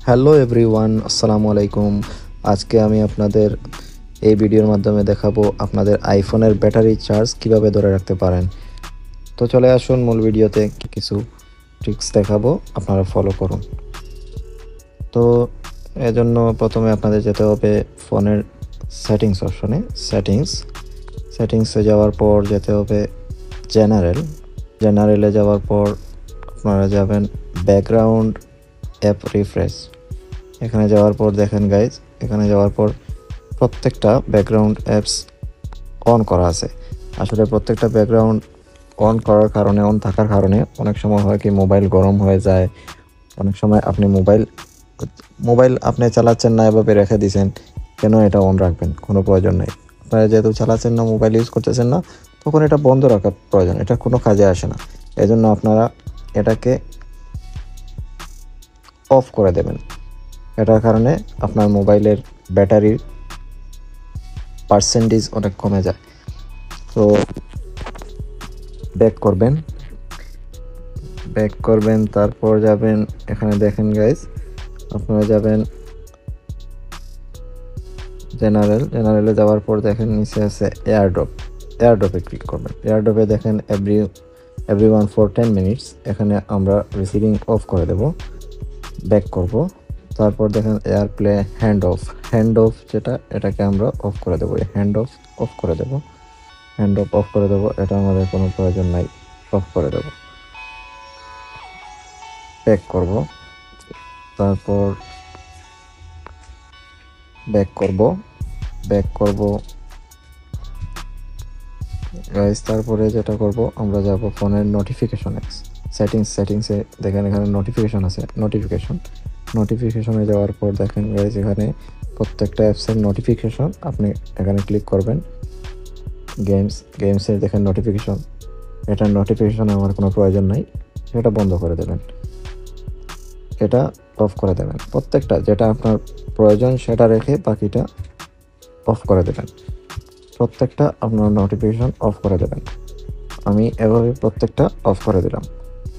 Hello everyone, আসসালামু আলাইকুম। আজকে আমি আপনাদের এই ভিডিওর মাধ্যমে দেখাবো আপনাদের আইফোনের ব্যাটারি চার্জ কিভাবে ধরে রাখতে পারেন। তো চলে আসুন মূল ভিডিওতে, কিছু ট্রিক্স দেখাবো, আপনারা ফলো করুন। তো এজন্য প্রথমে আপনাদের যেতে হবে ফোনের সেটিংস অপশনে। সেটিংসে যাওয়ার পর যেতে হবে জেনারেলে যাওয়ার পর আপনারা যাবেন ব্যাকগ্রাউন্ড অ্যাপ রিফ্রেশ। এখানে যাওয়ার পর দেখেন গাইজ, এখানে যাওয়ার পর প্রত্যেকটা ব্যাকগ্রাউন্ড অ্যাপস অন করা আছে। আসলে প্রত্যেকটা ব্যাকগ্রাউন্ড অন থাকার কারণে অনেক সময় হয় কি মোবাইল গরম হয়ে যায়। অনেক সময় আপনি মোবাইল আপনি চালাচ্ছেন না, এভাবে রেখে দিয়েছেন, কেন এটা অন রাখবেন? কোনো প্রয়োজন নেই। আপনারা যেহেতু চালাচ্ছেন না, মোবাইল ইউজ করতেছেন না, তখন এটা বন্ধ রাখার প্রয়োজন, এটা কোনো কাজে আসে না। এজন্য আপনারা এটাকে অফ করে দেবেন। এটার কারণে আপনার মোবাইলের ব্যাটারির পার্সেন্টেজ অনেক কমে যায়। তো ব্যাক করবেন, তারপর যাবেন, এখানে দেখেন গাইজ, আপনারা যাবেন জেনারেলে যাওয়ার পর দেখেন নিচে আছে এয়ারড্রপে ক্লিক করবেন। এয়ারড্রপে দেখেন এভরিওয়ান ফর 10 মিনিটস, এখানে আমরা রিসিভিং অফ করে দেব। ব্যাক করব, তারপর দেখেন এয়ারপ্লে হ্যান্ড অফ যেটা, এটাকে আমরা অফ করে দেবো। হ্যান্ড অফ করে দেবো, এটা আমাদের কোনো প্রয়োজন নাই, অফ করে দেবো। ব্যাক করব, তারপর ব্যাক করব গাইস। তারপরে যেটা করব, আমরা যাব ফোনের নোটিফিকেশনে, সেটিংসে দেখেন এখানে নোটিফিকেশন আছে। নোটিফিকেশনে যাওয়ার পর দেখেন গাইস, এখানে প্রত্যেকটা অ্যাপসের নোটিফিকেশন, আপনি এখানে ক্লিক করবেন। গেমসের দেখেন নোটিফিকেশন, এটার নোটিফিকেশন আমার কোনো প্রয়োজন নাই, এটা বন্ধ করে দেবেন, এটা অফ করে দেবেন। প্রত্যেকটা যেটা আপনার প্রয়োজন সেটা রেখে বাকিটা অফ করে দেবেন। প্রত্যেকটা আপনার নোটিফিকেশন অফ করে দেবেন। আমি এভাবে প্রত্যেকটা অফ করে দিলাম।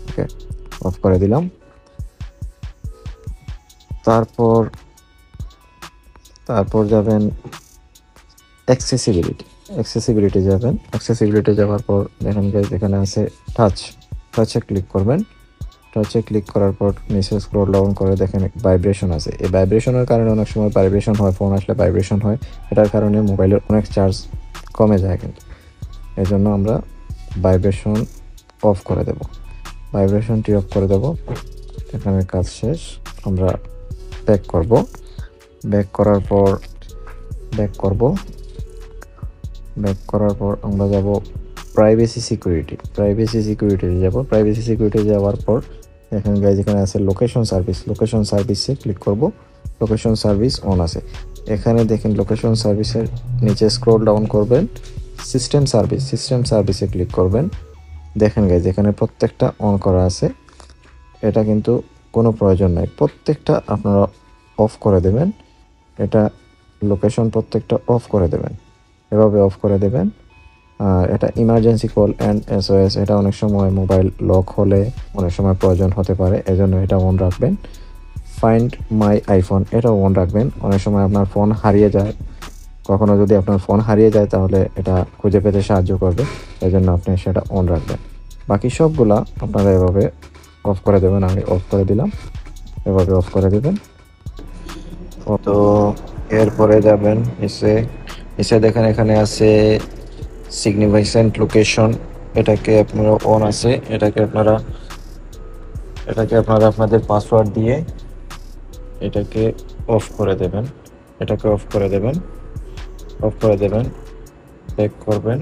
ওকে, অফ করে দিলাম। তারপর যাবেন অ্যাক্সেসিবিলিটি যাবেন। অ্যাক্সেসিবিলিটি যাওয়ার পর দেখেন গাইস, এখানে আছে টাচে ক্লিক করবেন। টাচে ক্লিক করার পর নিচে স্ক্রল ডাউন করে দেখেন ভাইব্রেশন আছে। এই ভাইব্রেশনের কারণে অনেক সময় ভাইব্রেশন হয়, ফোন আসলে ভাইব্রেশন হয়, এটার কারণে মোবাইলের অনেক চার্জ কমে যায়। কিন্তু এই জন্য আমরা ভাইব্রেশন অফ করে দেব, ভাইব্রেশনটি অফ করে দেব। এখানে কাজ শেষ, আমরা ব্যাক করার পর আমরা যাব প্রাইভেসি সিকিউরিটি যাব। প্রাইভেসি সিকিউরিটি যাওয়ার পর এখানে গাইজ, এখানে আছে লোকেশন সার্ভিসে ক্লিক করব। লোকেশন সার্ভিস অন আছে। এখানে দেখেন লোকেশন সার্ভিসের নিচে স্ক্রল ডাউন করবেন, সিস্টেম সার্ভিসে ক্লিক করবেন। দেখেন গাইজ, এখানে প্রত্যেকটা অন করা আছে, এটা কিন্তু কোনো প্রয়োজন নাই, প্রত্যেকটা আপনারা অফ করে দেবেন। এটা লোকেশন প্রত্যেকটা অফ করে দেবেন, এভাবে অফ করে দেবেন। আর এটা ইমার্জেন্সি কল অ্যান্ড SOS, এটা অনেক সময় মোবাইল লক হলে অনেক সময় প্রয়োজন হতে পারে, এজন্য এটা অন রাখবেন। ফাইন্ড মাই আইফোন, এটাও অন রাখবেন। অনেক সময় আপনার ফোন হারিয়ে যায়, কখনো যদি আপনার ফোন হারিয়ে যায় তাহলে এটা খুঁজে পেতে সাহায্য করবে, এজন্য আপনি সেটা অন রাখবেন। বাকি সবগুলা আপনারা এভাবে অফ করে দেবেন। আমি অফ করে দিলাম, এভাবে অফ করে দেবেন। তো এরপরে যাবেন নিচে দেখেন এখানে আছে সিগনিফিকেন্ট লোকেশন, এটাকে আপনারা অন আছে, এটাকে আপনারা আপনাদের পাসওয়ার্ড দিয়ে এটাকে অফ করে দেবেন। ব্যাক করবেন,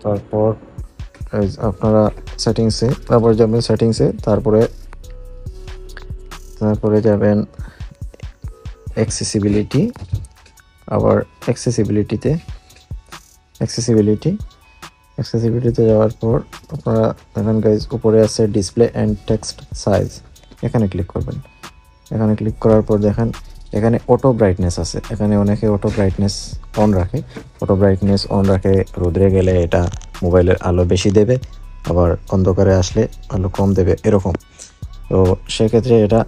তারপর আপনারা আবার যাবেন সেটিংসে, তারপরে যাবেন অ্যাক্সেসিবিলিটি। আবার অ্যাক্সেসিবিলিটিতে যাওয়ার পর আপনারা দেখেন গাইজ, উপরে আছে ডিসপ্লে অ্যান্ড টেক্সট সাইজ, এখানে ক্লিক করবেন। এখানে ক্লিক করার পর দেখেন এখানে অটো ব্রাইটনেস আছে। এখানে অনেকে অটো ব্রাইটনেস অন রাখে, রোদরে গেলে এটা মোবাইলের আলো বেশি দেবে, আবার অন্ধকারে আসলে আলো কম দেবে, এরকম। তো সেক্ষেত্রে এটা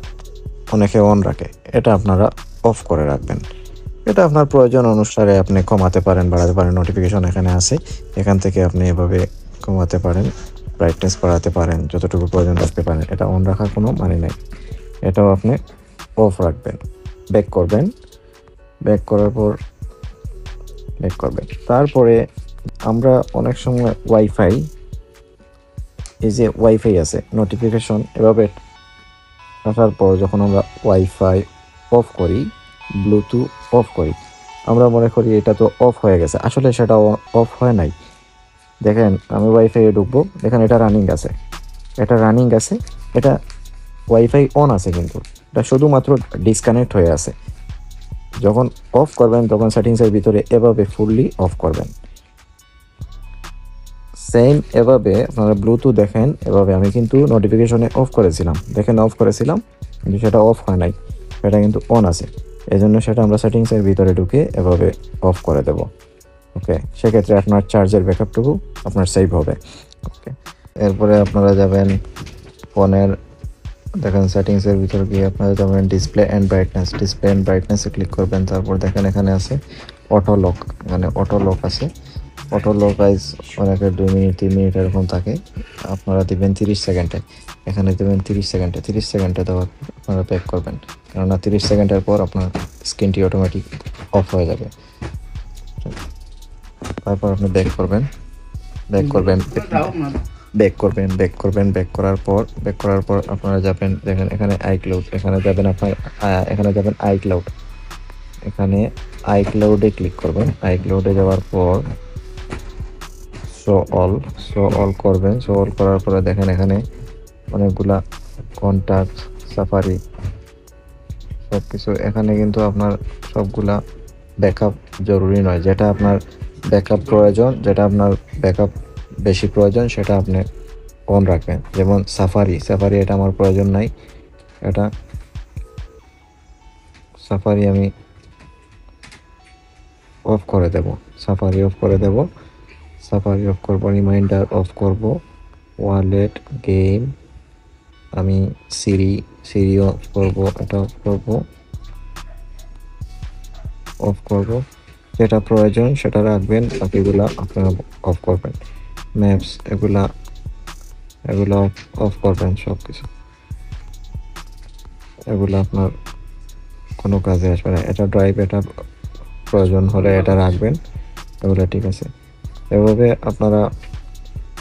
অনেকে অন রাখে, এটা আপনারা অফ করে রাখবেন। এটা আপনার প্রয়োজন অনুসারে আপনি কমাতে পারেন, বাড়াতে পারেন। নোটিফিকেশন এখানে আছে, এখান থেকে আপনি এভাবে কমাতে পারেন, ব্রাইটনেস বাড়াতে পারেন, যতটুকু প্রয়োজন রাখতে পারেন। এটা অন রাখার কোনো মানে নেই, এটাও আপনি অফ রাখবেন। ব্যাক করবেন, ব্যাক করার পর ব্যাক করবেন। তারপরে আমরা অনেক সময় ওয়াইফাই, এই যে ওয়াইফাই আছে নোটিফিকেশন এভাবে আসার পর যখন আমরা ওয়াইফাই অফ করি, ব্লুটুথ অফ করি, আমরা মনে করি এটা তো অফ হয়ে গেছে, আসলে সেটা অফ হয় নাই। দেখেন আমি ওয়াইফাইয়ে ঢুকবো, দেখেন এটা রানিং আছে, এটা রানিং আছে, এটা ওয়াইফাই অন আছে, কিন্তু এটা শুধুমাত্র ডিসকানেক্ট হয়ে আছে। যখন অফ করবেন তখন সেটিংসের ভিতরে এভাবে ফুললি অফ করবেন। সেম এভাবে আপনারা ব্লুটুথ দেখেন, এভাবে আমি কিন্তু নোটিফিকেশনে অফ করেছিলাম, দেখেন অফ করেছিলাম, কিন্তু সেটা অফ হয় নাই, সেটা কিন্তু অন আছে। এই জন্য সেটা আমরা সেটিংসের ভিতরে ঢুকে এভাবে অফ করে দেব। ওকে, সেক্ষেত্রে আপনার চার্জের ব্যাকআপটুকু আপনার সেভ হবে। ওকে, এরপরে আপনারা যাবেন ফোনের, দেখেন সেটিংসের ভিতরে গিয়ে আপনারা যাবেন display and brightness, display and ব্রাইটনেসে ক্লিক করবেন। তারপর দেখেন এখানে আছে অটো লক, মানে অটো লক আছে। অটো লক আইজ অনেকের 2 মিনিট 3 মিনিট এরকম থাকে, আপনারা দিবেন 30 সেকেন্ডে, এখানে দেবেন 30 সেকেন্ডে। 30 সেকেন্ডে দেওয়ার পর আপনারা ব্যাক করবেন, কেননা 30 সেকেন্ডের পর আপনার স্ক্রিনটি অটোমেটিক অফ হয়ে যাবে। তারপর আপনি ব্যাক করবেন, ব্যাক করবেন, ব্যাক করবেন, ব্যাক করবেন। ব্যাক করার পর আপনারা যাবেন, দেখেন এখানে আইক্লাউড, এখানে যাবেন আপনার, এখানে যাবেন আইক্লাউড, এখানে আইক্লাউডে ক্লিক করবেন। আইক্লাউডে যাওয়ার পর শো অল করবেন। শো অল করার পরে দেখেন এখানে অনেকগুলা কন্ট্যাক্ট, সাফারি, সব কিছু এখানে, কিন্তু আপনার সবগুলা ব্যাকআপ জরুরি নয়। যেটা আপনার ব্যাকআপ প্রয়োজন, যেটা আপনার ব্যাকআপ বেশি প্রয়োজন, সেটা আপনি অন রাখবেন। যেমন সাফারি, এটা আমার প্রয়োজন নাই, এটা সাফারি আমি অফ করে দেব, সাফারি অফ করে দেব। সাফারি অফ করব, রিমাইন্ডার অফ করব, ওয়ালেট, গেম, আমি সিরি অফ করব, এটা অফ করব। যেটা প্রয়োজন সেটা রাখবেন, বাকিগুলা আপনারা অফ করবেন। ম্যাপস এগুলা অফ করবেন, সব কিছু এগুলো আপনার কোনো কাজে আসবে না। এটা ড্রাইভ, এটা প্রয়োজন হলে এটা রাখবেন, এগুলো ঠিক আছে। এভাবে আপনারা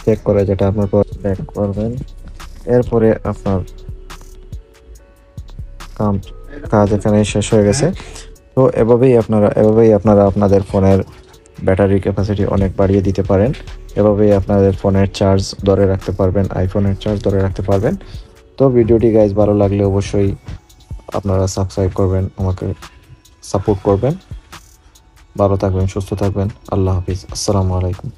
চেক করে যেটা আপনার ব্যাক করবেন। এরপরে আপনার কাজ এখানে শেষ হয়ে গেছে। তো এভাবেই আপনারা আপনাদের ফোনের ব্যাটারি ক্যাপাসিটি অনেক বাড়িয়ে দিতে পারেন। এভাবেই আপনাদের ফোনের চার্জ ধরে রাখতে পারবেন, আইফোনের চার্জ ধরে রাখতে পারবেন। তো ভিডিওটি গাইজ ভালো লাগলে অবশ্যই আপনারা সাবস্ক্রাইব করবেন, আমাকে সাপোর্ট করবেন। ভালো থাকবেন, সুস্থ থাকবেন। আল্লাহ হাফিজ, আসসালামু আলাইকুম।